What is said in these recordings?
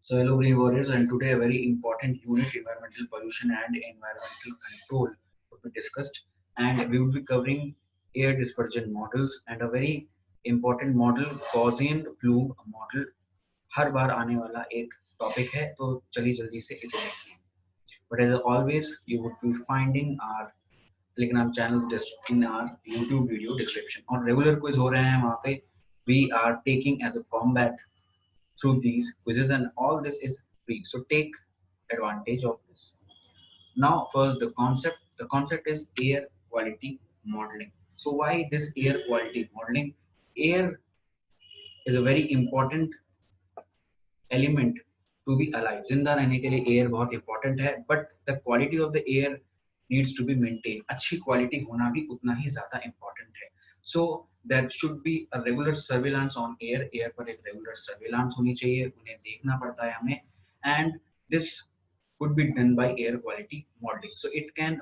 So hello green warriors, and today a very important unit, environmental pollution and environmental control, will be discussed, and we will be covering air dispersion models and a very important model, Gaussian plume model. हर बार आने वाला एक topic है, तो चलिए जल्दी से इसे देखते हैं. But as always, you would be finding our Telegram channel just in our YouTube video description. और regular quiz हो रहे हैं वहाँ पे. We are taking as a combat through these quizzes, and all this is free, so take advantage of this. Now first, the concept is air quality modeling. So why this air quality modeling? Air is a very important element to be alive. जिंदा रहने के लिए air बहुत important है, but the quality of the air needs to be maintain. अच्छी quality होना भी उतना ही ज्यादा इंपॉर्टेंट है. So there should be a regular surveillance on air. Air पर एक रेगुलर सर्विलांस होनी चाहिए, उन्हें देखना पड़ता है हमें, and this could be done by air quality modeling. So it can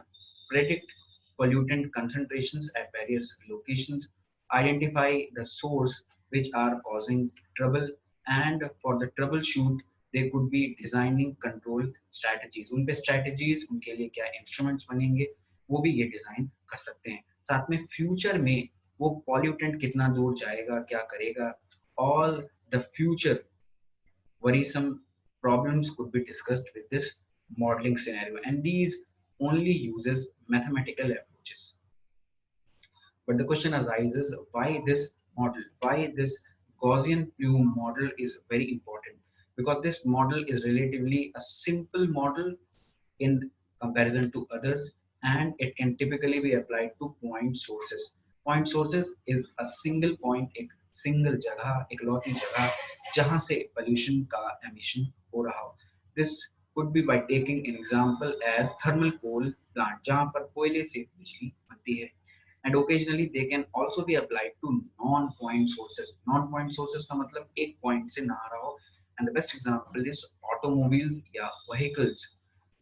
predict pollutant concentrations at various locations, identify the source which are causing trouble, and for the troubleshoot they could be designing control strategies. उन पे strategies, उनके लिए क्या instruments बनेंगे, वो भी ये design कर सकते हैं. साथ में future में वो pollutant कितना दूर जाएगा, क्या करेगा, all the future worrisome problems could be discussed with this modeling scenario, and these only uses mathematical approaches. But the question arises, why this model, why this Gaussian plume model is very important? Because this model is relatively a simple model in comparison to others, and it can typically be applied to point sources. Point sources is a single point, एक single जगह, इकलौती जगह जहां से pollution का emission हो रहा हो. This could be by taking an example as thermal coal plant, जहां पर कोयले से बिजली बनती है. And occasionally they can also be applied to non-point sources. Non-point sources का मतलब एक point से ना आ रहा हो. And the best example is automobiles या vehicles.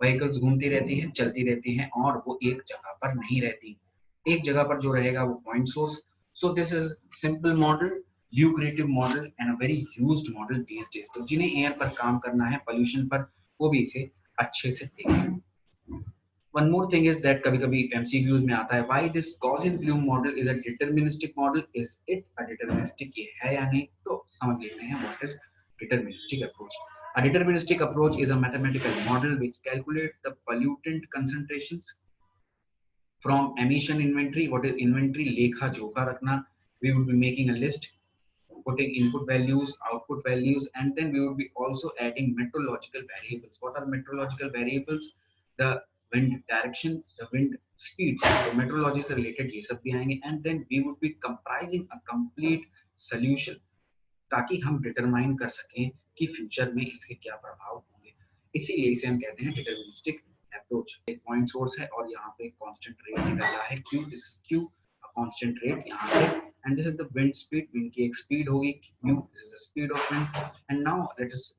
Vehicles घूमती रहती हैं, चलती रहती हैं, और वो एक जगह पर नहीं रहती. एक जगह पर जो रहेगा वो point source. So this is simple model, lucrative model, and a very used model these days. तो जिन्हें air पर काम करना है, pollution पर, वो भी इसे अच्छे से देखें. One more thing is that कभी-कभी MCQs में आता है, why this Gaussian plume model is a deterministic model? Is it a deterministic? ये है या नहीं? तो समझ लेते हैं what is deterministic approach. A deterministic approach is a mathematical model which calculates the pollutant concentrations from emission inventory. What is inventory? लेखा जोखा रखना. We would be making a list, putting input values, output values, and then we would be also adding meteorological variables. What are meteorological variables? The wind direction, the wind speeds. So meteorology से related ये सब भी आएंगे, and then we would be comprising a complete solution ताकि हम determine कर सकें कि future में इसके क्या प्रभाव होंगे. इसीलिए इसे हम कहते हैं deterministic approach. एक point source है और यहाँ पे constant rate निकल रहा है Q. This is Q, a constant rate यहाँ से, and this is the wind speed. Wind की एक speed होगी U. This is the speed of wind. And now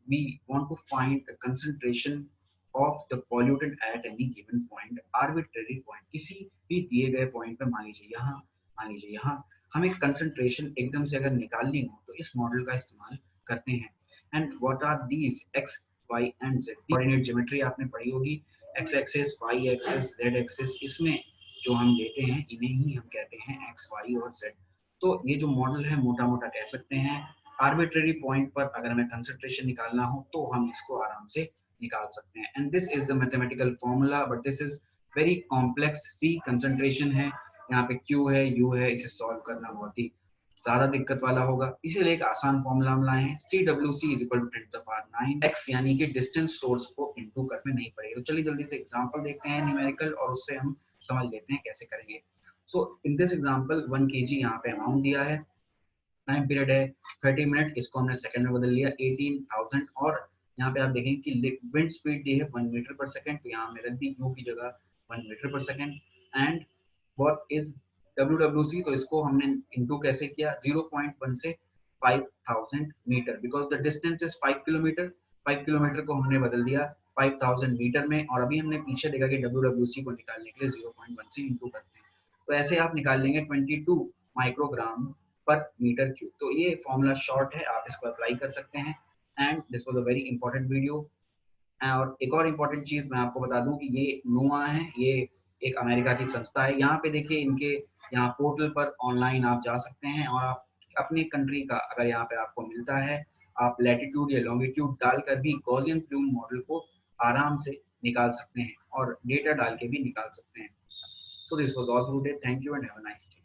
we want to find the concentration of the pollutant at any given point, arbitrary point. किसी भी दिए गए point पे, मान लीजिए यहाँ हमें concentration एकदम से अगर निकालनी हो तो इस मॉडल का इस्तेमाल करते हैं. And what are these x, y and z? Coordinate geometry आपने पढ़ी होगी. x axis, y axis, z axis, इसमें जो हम लेते हैं इन्हें ही हम कहते हैं x, y और z. तो ये जो मॉडल है मोटा मोटा कह सकते हैं आर्बिट्रेरी पॉइंट पर अगर हमें कंसंट्रेशन निकालना हो तो हम इसको आराम से निकाल सकते हैं. And this is the mathematical formula, but this is very complex. C concentration है, यहाँ पे Q है, U है, इसे सॉल्व करना बहुत ही ज्यादा दिक्कत वाला होगा, इसीलिए एक आसान फॉर्मूला हम लाए हैं. CWC = 10⁹ x, यानी कि डिस्टेंस सोर्स को इनटू करने नहीं पड़ेगा. तो चलिए जल्दी से एग्जांपल देखते हैं न्यूमेरिकल, और उससे हम समझ लेते हैं कैसे करेंगे. सो इन दिस एग्जांपल 1 kg यहाँ पे अमाउंट दिया है, टाइम पीरियड है 30 मिनट, इसको हमने सेकंड में बदल लिया 18,000, और यहाँ पे आप देखें कि विंड स्पीड दी है 1 मीटर पर सेकंड, तो यहाँ में रख दी U की जगह 1 मीटर पर second. And what is WWC? तो इसको हमने इनटू कैसे किया, 0.1 से 5000 metre, because the distance is 5 kilometre. 5 kilometre को हमने बदल दिया 5000 मीटर में, और अभी हमने पीछे देखा कि WWC को निकालने के लिए 0.1 से इनटू करते हैं. तो ऐसे आप निकाल लेंगे 22 माइक्रोग्राम पर मीटर क्यूब. तो ये फॉर्मूला शॉर्ट है, आप इसको अप्लाई कर सकते हैं. And this was a very important video. और एक और इम्पोर्टेंट चीज मैं आपको बता दूं कि ये नोआ है, ये एक अमेरिका की संस्था है। यहाँ पे देखिए इनके यहाँ पोर्टल पर ऑनलाइन आप जा सकते हैं और आप अपनी कंट्री का अगर यहाँ पे आपको मिलता है, आप लैटिट्यूड या लॉन्गिट्यूड डालकर भी गॉसियन प्लूम मॉडल को आराम से निकाल सकते हैं और डेटा डाल के भी निकाल सकते हैं। So this was all for today, thank you and have a nice day.